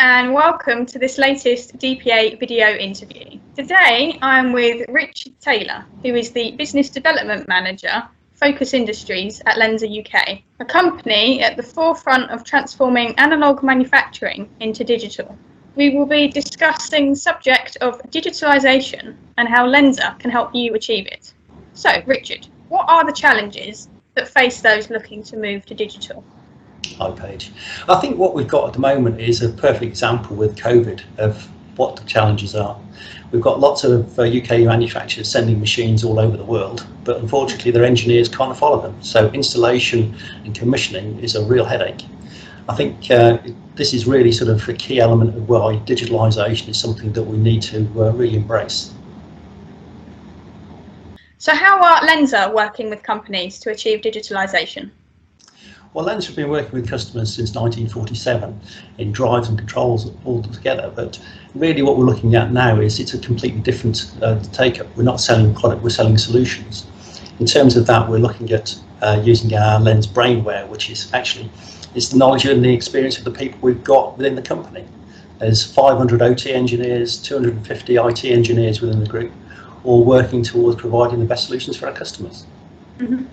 and welcome to this latest DPA video interview. Today I'm with Richard Taylor, who is the Business Development Manager, Focus Industries at Lenze UK, a company at the forefront of transforming analogue manufacturing into digital. We will be discussing the subject of digitalisation and how Lenze can help you achieve it. So, Richard, what are the challenges that face those looking to move to digital? Hi, Paige. I think what we've got at the moment is a perfect example with COVID of what the challenges are. We've got lots of UK manufacturers sending machines all over the world, but unfortunately their engineers can't follow them. So installation and commissioning is a real headache. I think this is really sort of a key element of why digitalisation is something that we need to really embrace. So how are Lenze working with companies to achieve digitalisation? Well, Lenze have been working with customers since 1947 in drives and controls all together, but really what we're looking at now is it's a completely different take-up. We're not selling product, we're selling solutions. In terms of that, we're looking at using our Lenze brainware, which is actually it's the knowledge and the experience of the people we've got within the company. There's 500 OT engineers, 250 IT engineers within the group, all working towards providing the best solutions for our customers. Mm-hmm.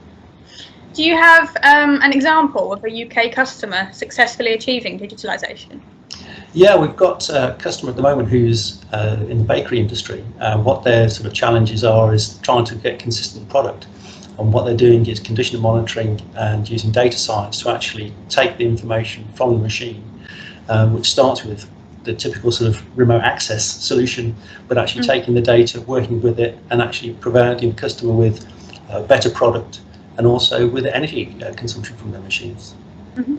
Do you have an example of a UK customer successfully achieving digitalisation? Yeah, we've got a customer at the moment who's in the bakery industry. What their sort of challenges are is trying to get consistent product. And what they're doing is condition monitoring and using data science to actually take the information from the machine, which starts with the typical sort of remote access solution, but actually taking the data, working with it, and actually providing the customer with a better product and also with energy consumption from their machines. Mm-hmm.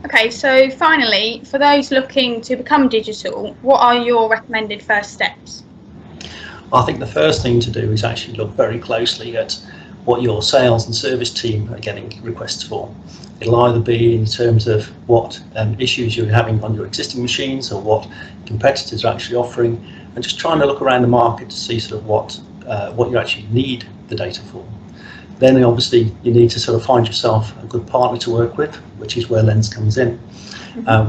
Okay, so finally, for those looking to become digital, what are your recommended first steps? I think the first thing to do is actually look very closely at what your sales and service team are getting requests for. It'll either be in terms of what issues you're having on your existing machines or what competitors are actually offering, and just trying to look around the market to see sort of what you actually need the data for. Then obviously you need to sort of find yourself a good partner to work with, which is where Lenze comes in.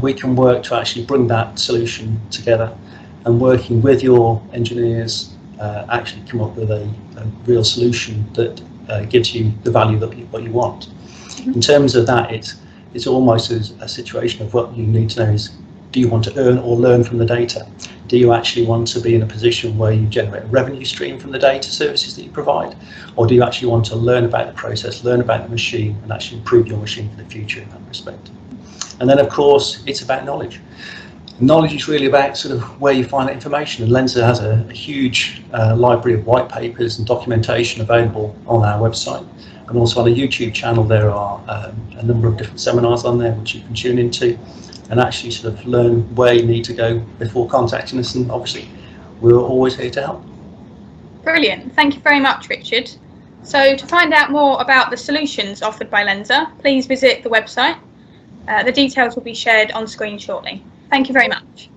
We can work to actually bring that solution together, and working with your engineers actually come up with a real solution that gives you the value that what you want. In terms of that, it's almost a situation of what you need to know is, do you want to earn or learn from the data? Do you actually want to be in a position where you generate a revenue stream from the data services that you provide? Or do you actually want to learn about the process, learn about the machine, and actually improve your machine for the future in that respect? And then, of course, it's about knowledge. Knowledge is really about sort of where you find that information, and Lenze has a huge library of white papers and documentation available on our website. And also on a YouTube channel, there are a number of different seminars on there which you can tune into and actually sort of learn where you need to go before contacting us, and obviously we're always here to help. Brilliant, thank you very much, Richard. So to find out more about the solutions offered by Lenze, please visit the website. The details will be shared on screen shortly. Thank you very much.